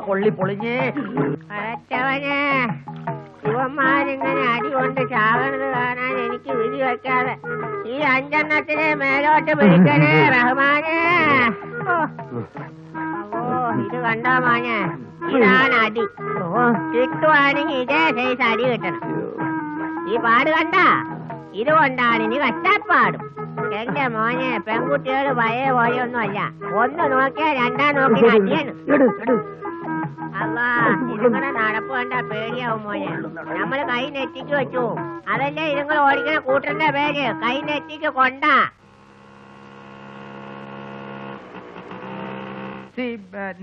പൊള്ളി പൊളിഞ്ഞേ. ശിവന്മാരിങ്ങനെ അടി കൊണ്ട് ചാകണത് കാണാൻ എനിക്ക് വിധി വെക്കാതെ ഈ 5 മേലോട്ട് പിടിക്കണേ റഹ്മാനെ. ഇത് കണ്ടോ മോനെ, ഇതാണ് അടി. കിട്ടുവാണെങ്കിൽ ഇതേ സൈസ് അടി കിട്ടണം. ഈ പാട് കണ്ട, ഇതുകൊണ്ടാണ് ഇനി കഷ്ടപ്പാടും. എന്റെ മോനെ, പെൺകുട്ടികൾ പഴയ പോലെയൊന്നും അല്ല. ഒന്ന് നോക്കിയാ രണ്ടാം നോക്കി അടിയാണ്. അല്ലാ, ഇതുങ്ങളെ നടപ്പ് കണ്ട പേടിയാവും മോനെ. നമ്മള് കൈ നെറ്റിക്ക് വെച്ചു. അതല്ലേ ഇതുങ്ങൾ ഓടിക്കുന്ന കൂട്ടറിന്റെ പേര്, കൈ നെറ്റിക്ക് കൊണ്ട. See,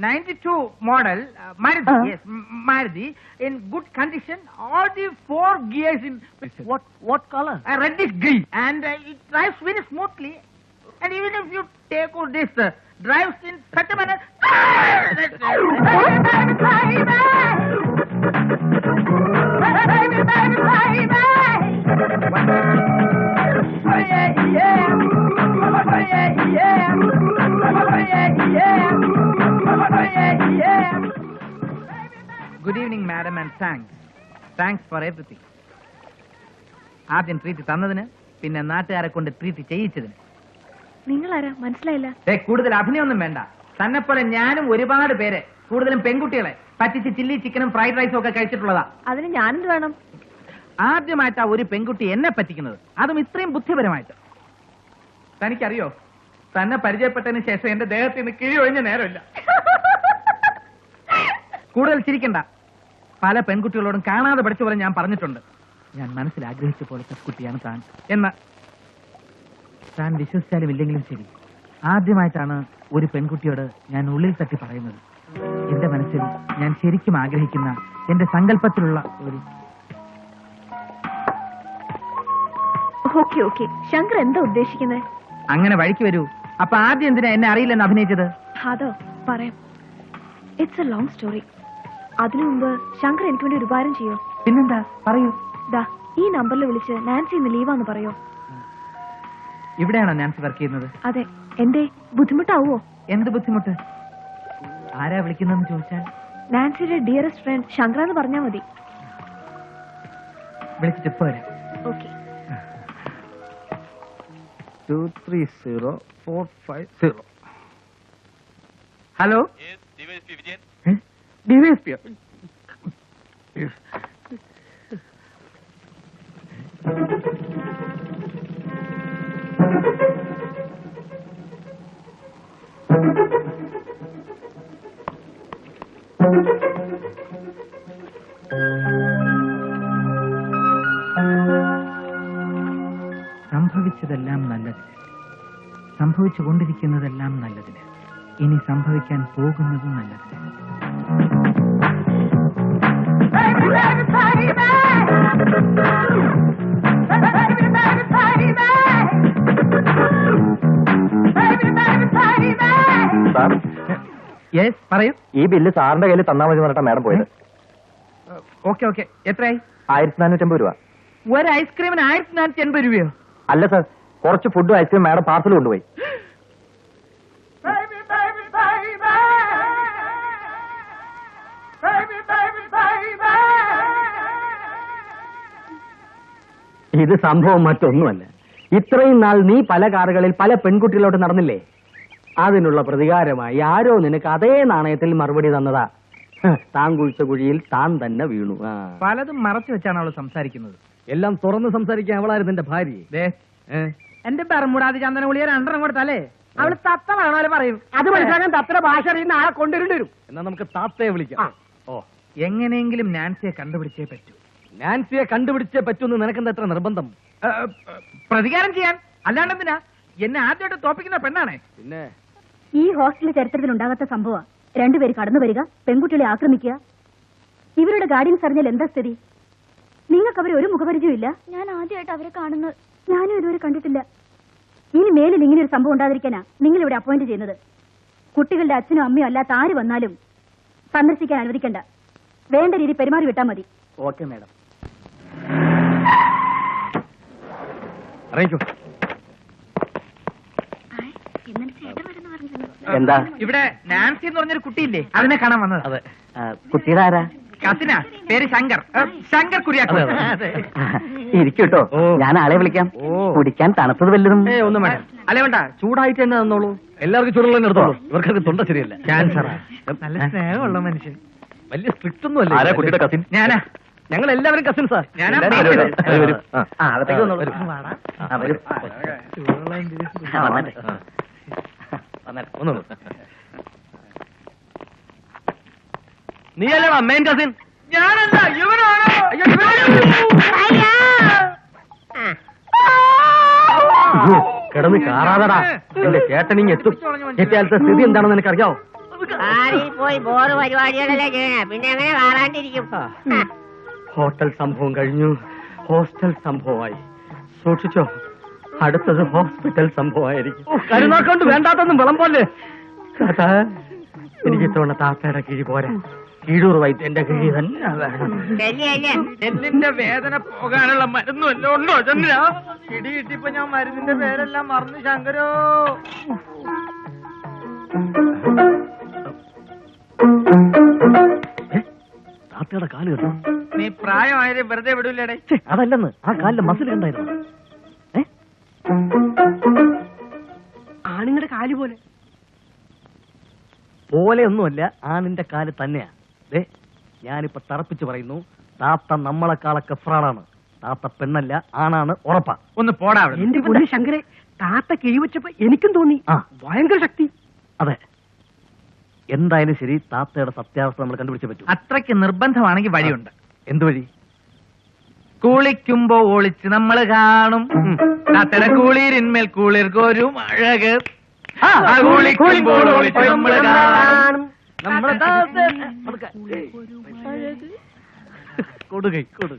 92 model, Maruti, yes, Maruti, in good condition, all the 4 gears in... What color? Reddish green, and it drives very smoothly, and even if you take all this, drives in such a manner... Good evening, madam, and thanks for everything. ആദ്യം treat തന്നതിന്, പിന്നെ നാട്ടുകാരെ കൊണ്ട് treat ചെയ്യിച്ചതിന്. നിങ്ങളാരാ? മനസ്സിലായില്ല. കൂടുതൽ അഭിനയൊന്നും വേണ്ട. തന്നെപ്പോലെ ഞാനും ഒരുപാട് പേരെ, കൂടുതലും പെൺകുട്ടികളെ പറ്റിച്ച് ചില്ലി ചിക്കനും ഫ്രൈഡ് റൈസും ഒക്കെ കഴിച്ചിട്ടുള്ളതാ. അതിന് ഞാനെന്ത് വേണം? ആദ്യമായിട്ടാ ഒരു പെൺകുട്ടി എന്നെ പറ്റിക്കുന്നത്, അതും ഇത്രയും ബുദ്ധിപരമായിട്ട്. തനിക്കറിയോ, തന്നെ പരിചയപ്പെട്ടതിന് ശേഷം എന്റെ ദേഹത്തിൽ നിന്ന് കിഴി ഒഴിഞ്ഞ നേരമില്ല. കൂടുതൽ ചിരിക്കണ്ട. പല പെൺകുട്ടികളോടും കാണാതെ പഠിച്ച പോലെ ഞാൻ പറഞ്ഞിട്ടുണ്ട്, ഞാൻ മനസ്സിൽ ആഗ്രഹിച്ച പോലത്തെ കുട്ടിയാണ് താൻ എന്ന്. താൻ വിശ്വസിച്ചാലും ഇല്ലെങ്കിലും ശരി, ആദ്യമായിട്ടാണ് ഒരു പെൺകുട്ടിയോട് ഞാൻ ഉള്ളിൽ തട്ടി പറയുന്നത്. എന്റെ മനസ്സിൽ ഞാൻ ശരിക്കും ആഗ്രഹിക്കുന്ന, എന്റെ സങ്കല്പത്തിലുള്ള ഒരു... ഓക്കെ, ശങ്കർ എന്താ ഉദ്ദേശിക്കുന്നത്? അങ്ങനെ വഴിക്ക് വരൂ. അപ്പൊ ആദ്യം എന്തിനാ എന്നെ അറിയില്ലെന്ന് അഭിനയിച്ചത്? അതോ, പറയാം. It's A long story. അതിനു മുമ്പ് ശങ്കർ എനിക്ക് വേണ്ടി ഒരു ഉപകാരം ചെയ്യോ? പിന്നെന്താ, പറയൂ. ദാ, ഈ നമ്പറിൽ വിളിച്ച് നാൻസി ഇന്ന് ലീവാന്ന് പറയോ? ഇവിടെയാണോ നാൻസി വർക്ക് ചെയ്യുന്നത്? അതെ. എന്തേ, ബുദ്ധിമുട്ടാവോ? എന്ത് ബുദ്ധിമുട്ട്? ആരാ വിളിക്കുന്നതെന്ന് ചോദിച്ചാൽ? നാൻസിയുടെ ഡിയറസ്റ്റ് ഫ്രണ്ട് ശങ്കറാന്ന് പറഞ്ഞാ മതി. വിളിച്ചിട്ട് ഇപ്പൊ വരാം. ഓക്കെ. 230450. ഹലോ, വിജയൻ. ഡിവൈഎസ്പി. സംഭവിച്ചതെല്ലാം നല്ലതിന്, സംഭവിച്ചുകൊണ്ടിരിക്കുന്നതെല്ലാം നല്ലതിന്, ഇനി സംഭവിക്കാൻ പോകുന്നതും നല്ലതിന്. യെസ്, പറയൂ. ഈ ബില്ല് സാറിന്റെ കയ്യിൽ തന്നാ മതി പറഞ്ഞിട്ടാ മാഡം പോയത്. ഓക്കെ. എത്രയായി? 1450 രൂപ. ഒരു ഐസ്ക്രീമിന് 1480 രൂപയോ? അല്ല സാർ, കുറച്ച് ഫുഡും ഐസ്ക്രീം മാഡം പാർസൽ കൊണ്ടുപോയി. ഇത് സംഭവം മറ്റൊന്നുമല്ല. ഇത്രയും നാൾ നീ പല കാറുകളിൽ പല പെൺകുട്ടികളോട് നടന്നില്ലേ? അതിനുള്ള പ്രതികാരമായി ആരോ നിനക്ക് അതേ നാണയത്തിൽ മറുപടി തന്നതാ. താൻ കുഴിച്ച കുഴിയിൽ താൻ തന്നെ വീണു. പലതും മറച്ചു വെച്ചാണ് അവള് സംസാരിക്കുന്നത്. എല്ലാം തുറന്ന് സംസാരിക്കാൻ അവളായിരുന്നു എന്റെ ഭാര്യ. എന്റെ ബർമുടാതി ചന്ദന ഗുളിക 2 കൊടുത്താലേ അവള് തത്ത വേണോ പറയും. അത് മനസ്സിലാക്കാൻ തത്ര ഭാഷ അറിയുന്ന ആളെ കൊണ്ടുവരേണ്ടി വരും. എന്നാ നമുക്ക് താത്തയെ വിളിക്കാം. ഓ, എങ്ങനെയെങ്കിലും നാൻസിയെ കണ്ടുപിടിച്ചേ പറ്റൂ. നാൻസിയെ കണ്ടുപിടിച്ചേ പറ്റൂന്ന് നിനക്കെന്താ എത്ര നിർബന്ധം? പ്രതികാരം ചെയ്യാൻ, അല്ലാണ്ടെന്തിനാ? എന്നെ ആദ്യമായിട്ട് തോപ്പിക്കുന്ന പെണ്ണാണേ. പിന്നെ ഈ ഹോസ്റ്റലിലെ ചരിത്രത്തിൽ ഉണ്ടാകാത്ത സംഭവം. 2 പേര് കടന്നു വരിക, പെൺകുട്ടികളെ ആക്രമിക്കുക. ഇവരുടെ ഗാർഡിയൻസ് അറിഞ്ഞാൽ എന്താ സ്ഥിതി? നിങ്ങൾക്ക് അവരെ ഒരു മുഖപരിചയം ഇല്ല. ഞാൻ ആദ്യമായിട്ട് അവരെ കാണുന്നത്. ഞാനും ഇതുവരെ കണ്ടിട്ടില്ല. ഇനി മേലിൽ ഇങ്ങനെ ഒരു സംഭവം ഉണ്ടാതിരിക്കാനാ നിങ്ങൾ ഇവിടെ അപ്പോയിന്റ് ചെയ്യുന്നത്. കുട്ടികളുടെ അച്ഛനും അമ്മയോ അല്ലാത്ത ആര് വന്നാലും സന്ദർശിക്കാൻ അനുവദിക്കണ്ട. വേണ്ട രീതി പെരുമാറി വിട്ടാൽ മതി. Okay madam. അറിയിക്കൂ. എന്താ? ഇവിടെ നാൻസി എന്ന് പറഞ്ഞൊരു കുട്ടിയില്ലേ, അതിനെ കാണാൻ വന്നത്. അതെ. കുട്ടിയുടെ ആരാ? കസിനാ, പേര് ശങ്കർ. ശങ്കർ കുര്യാക്കോ. ഇരിക്കൂട്ടോ, ഞാൻ ആളെ വിളിക്കാം. കുടിക്കാൻ തണുത്തത് വല്ലതും? ഒന്നും വേണ്ട. അല്ലെ വേണ്ട, ചൂടായിട്ട് തന്നെ തന്നോളൂ. എല്ലാവർക്കും ചൂടുള്ള എടുത്തോളൂ. ഇവർക്കൊക്കെ തൊണ്ട ശരിയല്ല. ക്യാൻസറാ. നല്ല സ്നേഹമുള്ള മനുഷ്യൻ. വലിയ സ്ട്രിക്റ്റ് ഒന്നും അല്ല. കുട്ടിയുടെ കസിൻ? ഞാനാ. ഞങ്ങൾ എല്ലാവരും കസിൻസാ. ഞാനാ. അകത്തേക്ക് വന്നോളൂ. നീ അല്ലേടാ മെയിൻ കസിൻ? ഞാനല്ല, ഇവനാണ്. കിടന്ന് കാറാതടാ. എന്റെ ചേട്ടനിങ് എത്തും. എത്തിയാലത്തെ സ്ഥിതി എന്താണെന്ന് എനിക്കറിയാവോ? കാറിൽ പോയി ബോറ് പരിപാടികളല്ലേ ചെയ്യണേ, പിന്നെ എങ്ങനെ കാറാണ്ടിരിക്കും? ഹോട്ടൽ സംഭവം കഴിഞ്ഞു, ഹോസ്റ്റൽ സംഭവമായി. സൂക്ഷിച്ചോ, അടുത്തത് ഹോസ്പിറ്റൽ സംഭവമായിരിക്കും. കരുനാക്കൊണ്ട് വേണ്ടാത്തൊന്നും വിളമ്പോലെ. താത്താ, എനിക്ക് ഇത്തവണ താത്തയുടെ കിഴി പോരാ, കീഴൂർ വൈദ്യന്റെ കിഴി തന്നെ വേണം. എല്ലിന്റെ വേദന പോകാനുള്ള മരുന്നും എല്ലാം ഉണ്ടോ ചന്ദ്ര? ഇടി കിട്ടിയപ്പോ ഞാൻ മരുന്നിന്റെ പേരെല്ലാം മറന്നു ശങ്കരോ. താത്തയുടെ കാല് കേട്ടോ? നീ പ്രായമായത് വെറുതെ വിടൂലേടെ. അതല്ലെന്ന്, ആ കാലിലെ മസിൽ കണ്ടായിരുന്നു. ആണുങ്ങളുടെ കാല് പോലെ പോലെയൊന്നുമല്ല, ആണിന്റെ കാല് തന്നെയാ. ഞാനിപ്പോ തറപ്പിച്ച് പറയുന്നു, താത്ത നമ്മളെക്കാളൊക്കെ ഫ്രാഡാണ്. താത്ത പെണ്ണല്ല, ആണാണ്, ഉറപ്പാ. ഒന്ന് പോടാ. എന്റെ കൂടെ ശങ്കരെ, താത്ത കിഴിവെച്ചപ്പോ എനിക്കും തോന്നി ഭയങ്കര ശക്തി. അതെ, എന്തായാലും ശരി, താത്തയുടെ സത്യാവസ്ഥ നമ്മൾ കണ്ടുപിടിച്ചേ പറ്റൂ. അത്രയ്ക്ക് നിർബന്ധമാണെങ്കിൽ വഴിയുണ്ട്. എന്ത് വഴി? കുളിക്കുമ്പോ ഒളിച്ച് നമ്മൾ കാണും താത്തയുടെ കുളിരിന്മേൽ കുളിർക്കൊരും അഴക്. കുളിക്കുമ്പോൾ ഒളിച്ച് നമ്മൾ കാണും കൊടുകൈ കൊടു.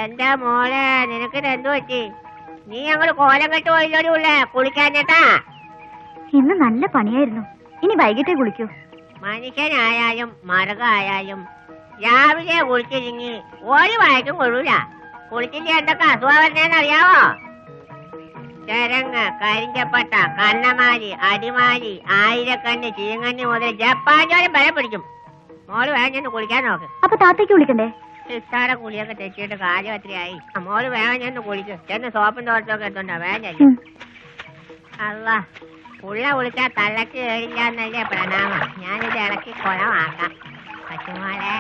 എന്റെ മോളെ, നിനക്ക് എന്തു പറ്റി? നീ ഞങ്ങൾ കോലം കെട്ട് പോയില്ലോടി ഉള്ളേ കുളിക്കാൻ ചേട്ടാ. ഇന്ന് നല്ല പണിയായിരുന്നു, ഇനി വൈകിട്ടേ കുളിക്കൂ. മനുഷ്യനായാലും മൃഗായാലും രാവിലെ കുളിച്ചിരിങ്ങി ഒരു വായിക്കും കൊള്ളൂല. കുളിച്ചിട്ട് എന്തൊക്കെ അസുഖം വരുന്നേന്നറിയാവോ? ചരങ്ങ്, കരിഞ്ചപ്പട്ട, കണ്ണമാലി, അടിമാലി, ആയിരക്കണ്ണ്, ചീങ്കണ്ണി മുതൽ ജപ്പാൻ ചോരം വരെ പിടിക്കും. മോള് വേഗം ചെന്ന് കുളിക്കാൻ നോക്ക്. അപ്പൊ താത്തേക്ക് വിളിക്കണ്ടേ? ഇഷ്ടാടെ കുളിയൊക്കെ തെറ്റിയിട്ട് കാര്യം എത്രയായി. മോള് വേഗം ചെന്ന് കുളിക്ക്. ചെന്ന് സോപ്പും തോട്ടമൊക്കെ എത്തുണ്ടോ, വേഗം ചെല്ലും. അല്ല, പുള്ള കുളിച്ചാൽ തള്ളക്ക് കേടില്ല എന്നല്ലേ പ്രണാമം. ഞാനിത് ഇളക്കി കുളമാക്കാം. പശുമോളെ,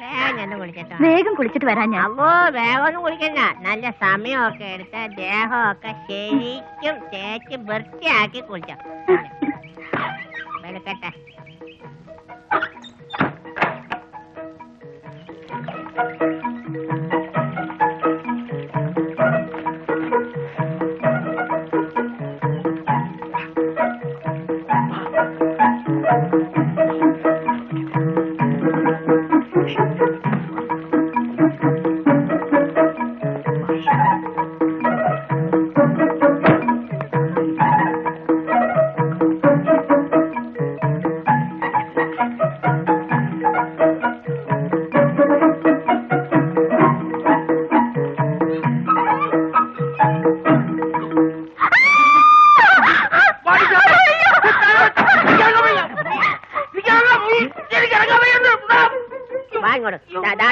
വേഗം ചെന്ന് കുളിച്ചിട്ടോ. വേഗം കുളിച്ചിട്ട് വരാൻ ഞാൻ. അപ്പോ വേഗം ഒന്നും കുളിക്കണ്ട, നല്ല സമയമൊക്കെ എടുത്ത് ദേഹമൊക്കെ ശരിക്കും തേച്ച് വൃത്തിയാക്കി കുളിച്ചോ. വെളുക്കട്ടെ.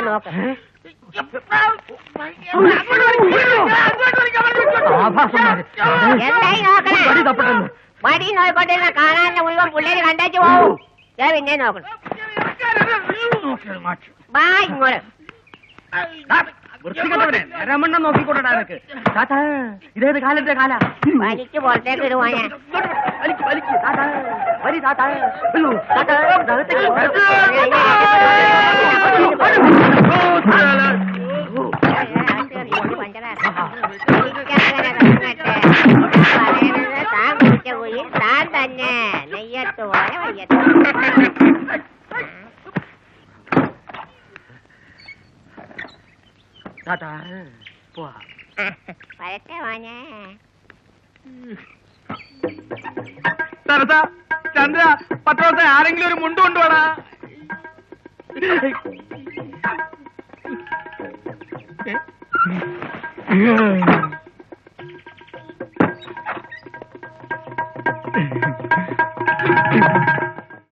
നോക്ക്. വടി നോക്കിക്കൊണ്ടിരുന്ന കാണാനുള്ള മുഴുവൻ പിള്ളേര് കണ്ടേച്ചു പോവും. പിന്നെ നോക്കണം. വാ ഇങ്ങോട്ട്. നോക്കിക്കൊണ്ടിടാനൊക്കെ ഇതേത് കാലന്റെ കാല വലിക്ക് പുറത്തേക്ക് ഇടുവാനാ. താൻ കുടിച്ച കുയിൽ താൻ തന്നെ നെയ്യത്ത് പോലെ വയ്യത്ത്. വരട്ടെ മോനെ. സരസ, ചന്ദ്ര, പത്രോസെ, ആരെങ്കിലും ഒരു മുണ്ട് കൊണ്ടുപോടാ.